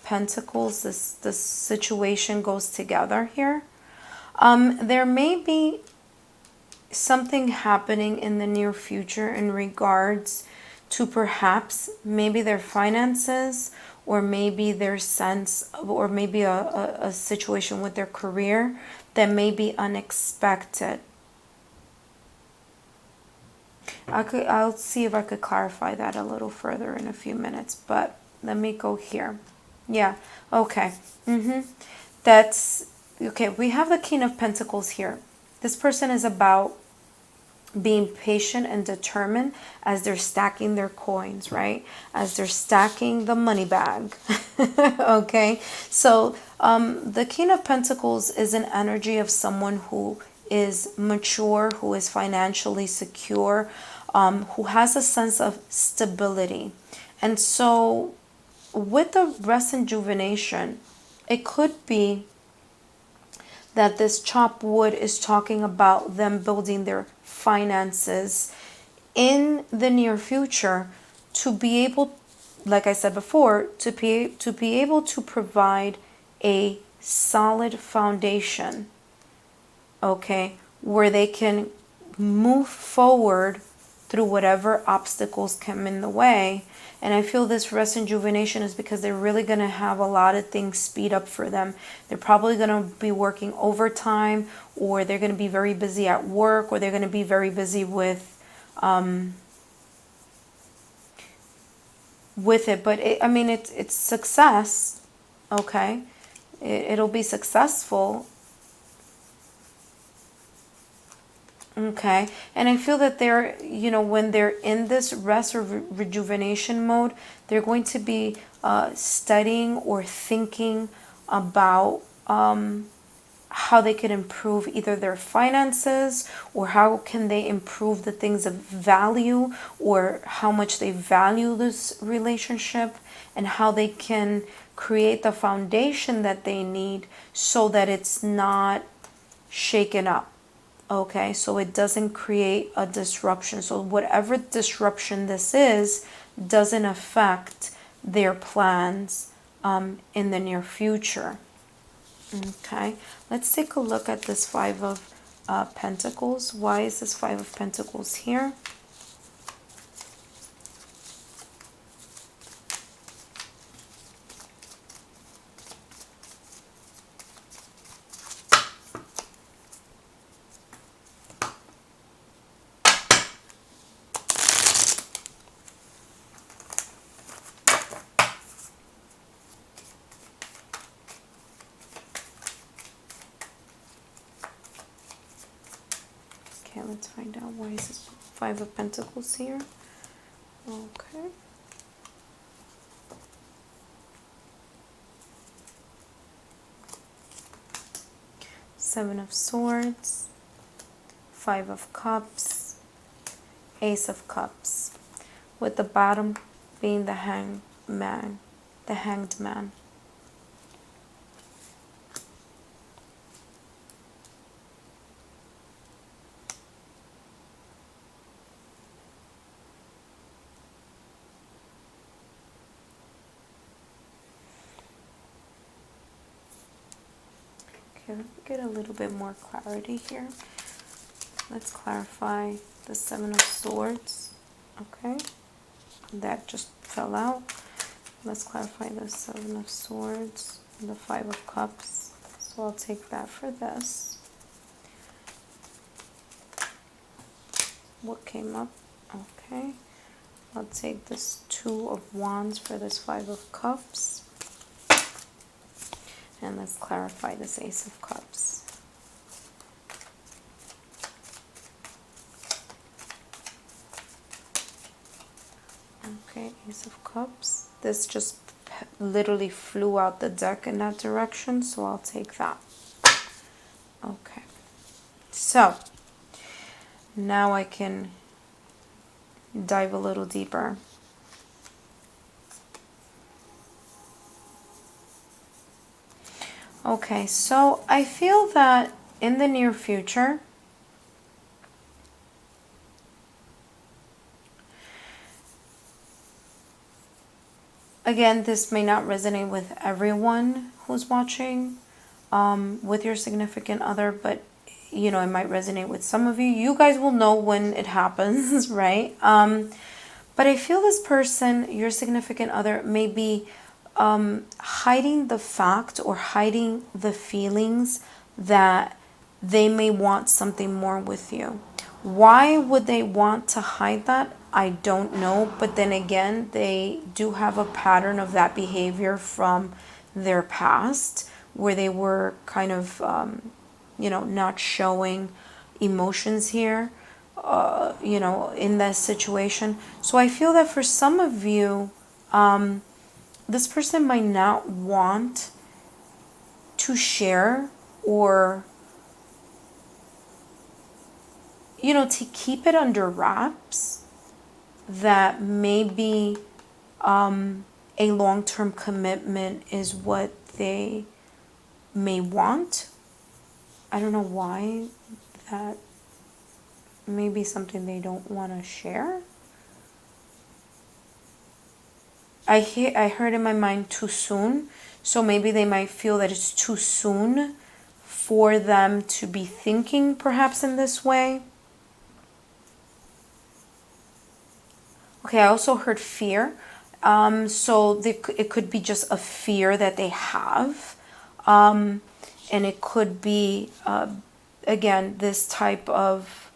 Pentacles. This situation goes together here. There may be something happening in the near future in regards to perhaps maybe their finances, or maybe their sense of, or maybe a situation with their career that may be unexpected. I'll see if I could clarify that a little further in a few minutes, but let me go here. Yeah, okay. That's okay. We have the King of Pentacles here. This person is about being patient and determined as they're stacking their coins, right? As they're stacking the money bag. Okay, so the King of Pentacles is an energy of someone who is mature, who is financially secure, who has a sense of stability. And so with the rest rejuvenation, it could be that this chopped wood is talking about them building their finances in the near future to be able, like I said before, to be able to provide a solid foundation, okay, where they can move forward through whatever obstacles come in the way. And I feel this rest and rejuvenation is because they're really going to have a lot of things speed up for them. They're probably going to be working overtime, or they're going to be very busy at work, or they're going to be very busy with it. But I mean, it's success, okay? It'll be successful. Okay, and I feel that they're, when they're in this rest or rejuvenation mode, they're going to be studying or thinking about how they can improve either their finances, or how can they improve the things of value, or how much they value this relationship, and how they can create the foundation that they need so that it's not shaken up. Okay, so it doesn't create a disruption. So whatever disruption this is doesn't affect their plans in the near future. Okay, let's take a look at this Five of Pentacles. Why is this Five of Pentacles here? Okay, let's find out why is this Five of Pentacles here. Okay. Seven of Swords, Five of Cups, Ace of Cups, with the bottom being the Hanged Man. Okay, let me get a little bit more clarity here. Let's clarify the Seven of Swords. Okay, that just fell out. Let's clarify the Seven of Swords and the Five of Cups. So I'll take that for this. What came up? Okay, I'll take this Two of Wands for this Five of Cups. And let's clarify this Ace of Cups. Okay, Ace of Cups. This just literally flew out the deck in that direction, so I'll take that. Okay. So, now I can dive a little deeper. Okay, so I feel that in the near future, again, this may not resonate with everyone who's watching with your significant other, but it might resonate with some of you. You guys will know when it happens, right? But I feel this person, your significant other, may be hiding the fact or hiding the feelings that they may want something more with you. Why would they want to hide that? I don't know. But then again, they do have a pattern of that behavior from their past where they were kind of, not showing emotions here, in that situation. So I feel that for some of you, this person might not want to share or, to keep it under wraps, that maybe a long-term commitment is what they may want. I don't know why that may be something they don't want to share. I heard in my mind too soon, so maybe they might feel that it's too soon for them to be thinking perhaps in this way. Okay, I also heard fear. So it could be just a fear that they have. And it could be, again, this type of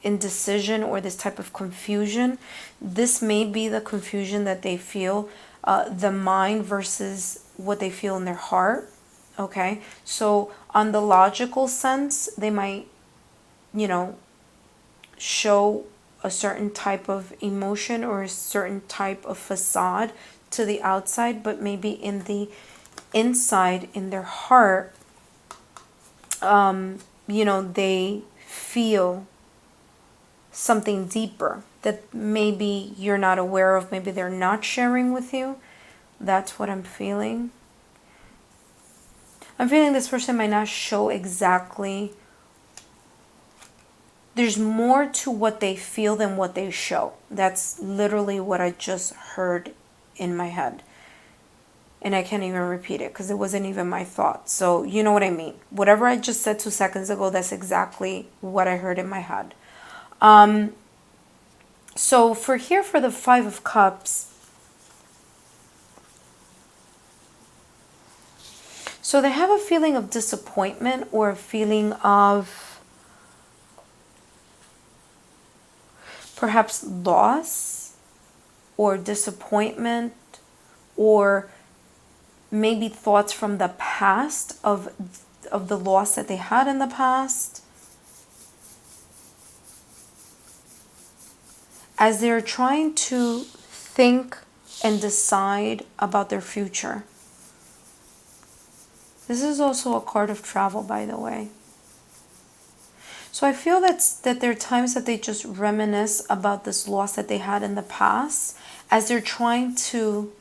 indecision or this type of confusion. This may be the confusion that they feel, the mind versus what they feel in their heart. Okay, so on the logical sense, they might, show a certain type of emotion or a certain type of facade to the outside, but maybe in the inside, in their heart, they feel something deeper that maybe you're not aware of, maybe they're not sharing with you. That's what I'm feeling. I'm feeling this person might not show exactly. There's more to what they feel than what they show. That's literally what I just heard in my head. And I can't even repeat it because it wasn't even my thought. So you know what I mean. Whatever I just said 2 seconds ago, that's exactly what I heard in my head. So for the 5 of Cups, so they have a feeling of disappointment or a feeling of perhaps loss or disappointment, or maybe thoughts from the past of the loss that they had in the past, as they're trying to think and decide about their future. This is also a card of travel, by the way. So I feel that there are times that they just reminisce about this loss that they had in the past as they're trying to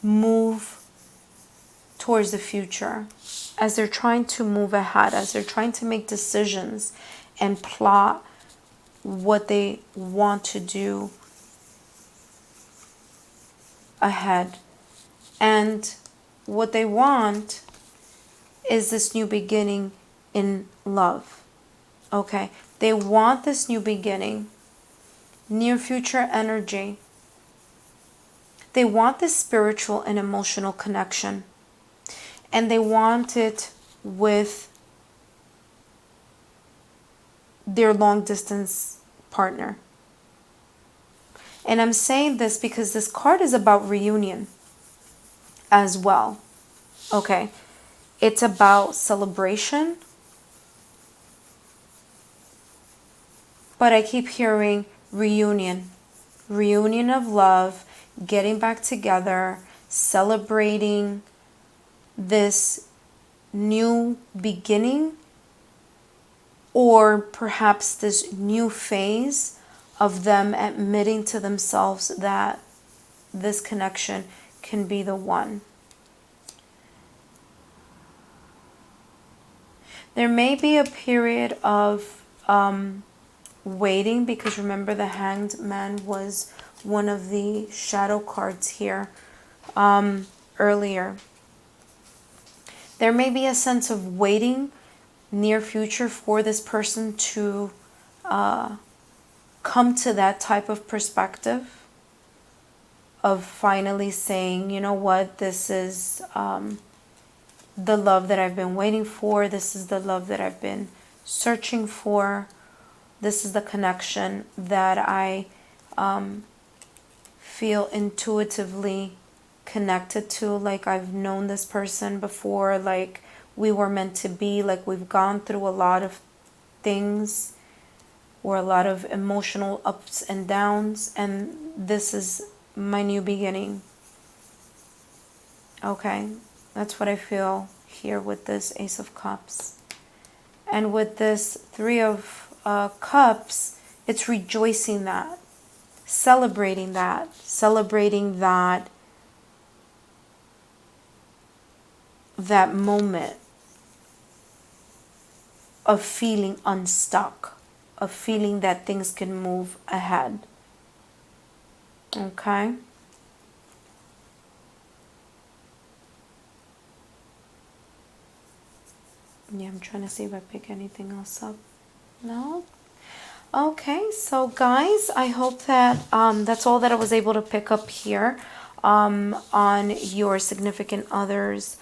move towards the future, as they're trying to move ahead, as they're trying to make decisions and plot what they want to do ahead. And what they want is this new beginning in love. Okay, they want this new beginning, near future energy. They want this spiritual and emotional connection. And they want it with their long distance partner. And I'm saying this because this card is about reunion as well. Okay, it's about celebration. But I keep hearing reunion of love, getting back together, celebrating this new beginning, or perhaps this new phase of them admitting to themselves that this connection can be the one. There may be a period of waiting, because remember the Hanged Man was one of the shadow cards here earlier. There may be a sense of waiting near future for this person to come to that type of perspective of finally saying, you know what, this is the love that I've been waiting for. This is the love that I've been searching for. This is the connection that I feel intuitively connected to. Like I've known this person before, like we were meant to be, like we've gone through a lot of things or a lot of emotional ups and downs, and this is my new beginning. Okay, that's what I feel here with this Ace of Cups. And with this Three of Cups, it's rejoicing that, celebrating that moment of feeling unstuck, of feeling that things can move ahead. Okay? Yeah, I'm trying to see if I pick anything else up. No? Okay, so guys, I hope that that's all that I was able to pick up here on your significant other's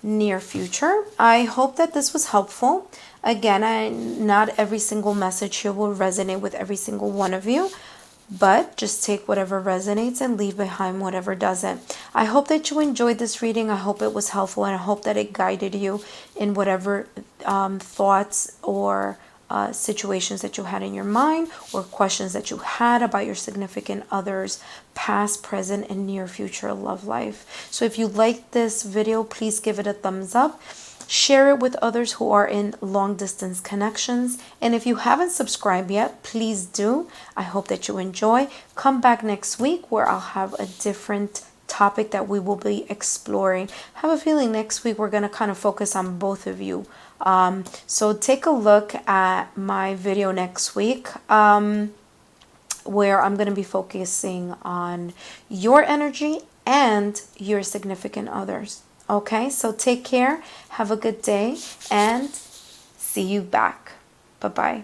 near future. I hope that this was helpful. Again, not every single message here will resonate with every single one of you, but just take whatever resonates and leave behind whatever doesn't. I hope that you enjoyed this reading. I hope it was helpful, and I hope that it guided you in whatever thoughts or situations that you had in your mind, or questions that you had about your significant other's past, present, and near future love life. So if you liked this video, please give it a thumbs up. Share it with others who are in long distance connections. And if you haven't subscribed yet, please do. I hope that you enjoy. Come back next week where I'll have a different topic that we will be exploring. I have a feeling next week we're going to kind of focus on both of you. So take a look at my video next week, where I'm going to be focusing on your energy and your significant others. Okay, so take care, have a good day, and see you back. Bye-bye.